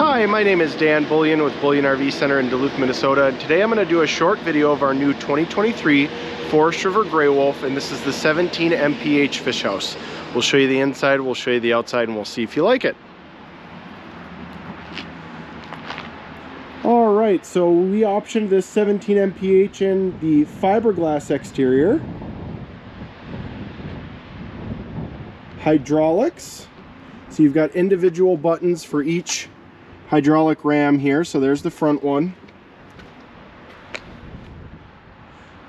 Hi, my name is Dan Bullyan with Bullyan RV Center in Duluth, Minnesota. And today I'm going to do a short video of our new 2023 Forest River Gray Wolf, and this is the 17 mph fish house. We'll show you the inside, we'll show you the outside, and we'll see if you like it. Alright, so we optioned this 17 mph in the fiberglass exterior, hydraulics. So you've got individual buttons for each hydraulic ram here. So there's the front one.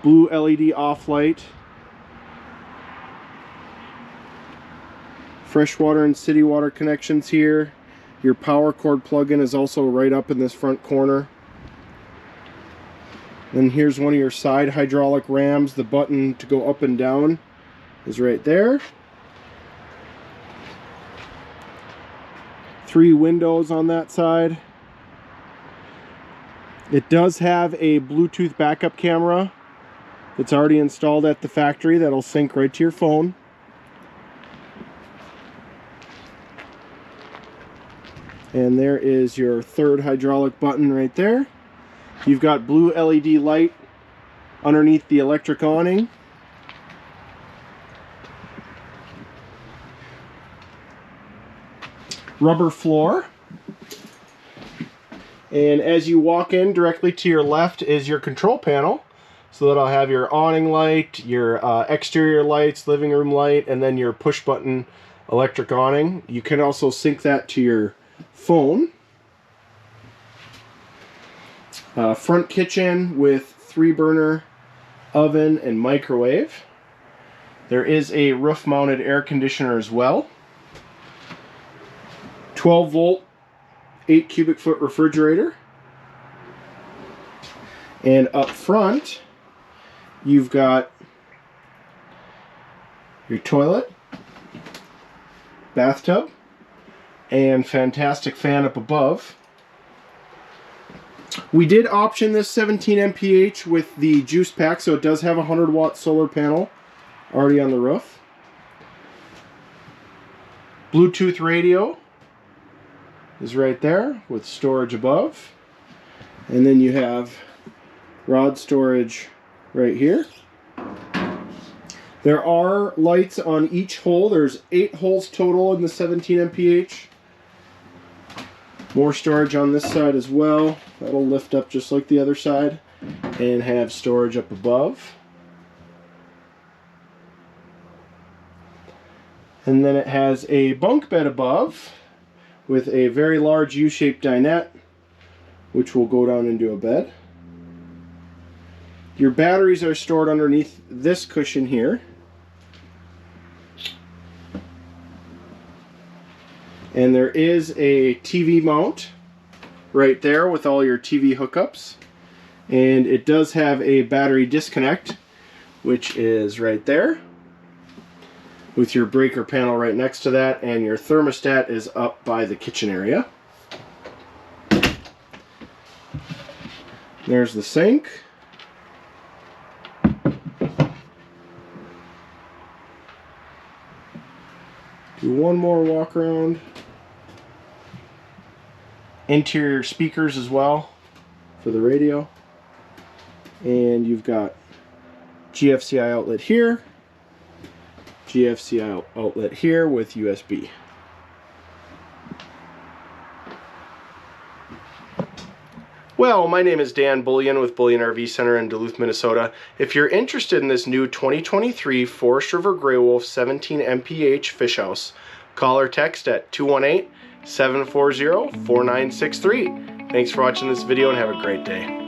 Blue LED off light. Freshwater and city water connections here. Your power cord plug-in is also right up in this front corner. Then here's one of your side hydraulic rams. The button to go up and down is right there. 3 windows on that side. It does have a Bluetooth backup camera that's already installed at the factory that'll sync right to your phone. And there is your third hydraulic button right there. You've got blue LED light underneath the electric awning. Rubber floor. And as you walk in, directly to your left is your control panel. So that'll have your awning light, your exterior lights, living room light, and then your push button electric awning. You can also sync that to your phone. Front kitchen with 3-burner oven and microwave. There is a roof mounted air conditioner as well. 12-volt, 8 cubic foot refrigerator. And up front, you've got your toilet, bathtub, and fantastic fan up above. We did option this 17 mph with the juice pack, so it does have a 100-watt solar panel already on the roof. Bluetooth radio is right there with storage above, and then you have rod storage right here. There are lights on each hole. There's 8 holes total in the 17 mph. More storage on this side as well. That'll lift up just like the other side and have storage up above. And then it has a bunk bed above with a very large U-shaped dinette, which will go down into a bed. Your batteries are stored underneath this cushion here. And there is a TV mount right there with all your TV hookups. And it does have a battery disconnect, which is right there, with your breaker panel right next to that, and your thermostat is up by the kitchen area. There's the sink. Do one more walk around. Interior speakers as well for the radio. And you've got GFCI outlet here, GFCI outlet here with USB. Well, my name is Dan Bullyan with Bullyan RV Center in Duluth, Minnesota. If you're interested in this new 2023 Forest River Gray Wolf 17 mph fish house, call or text at 218-740-4963. Thanks for watching this video and have a great day.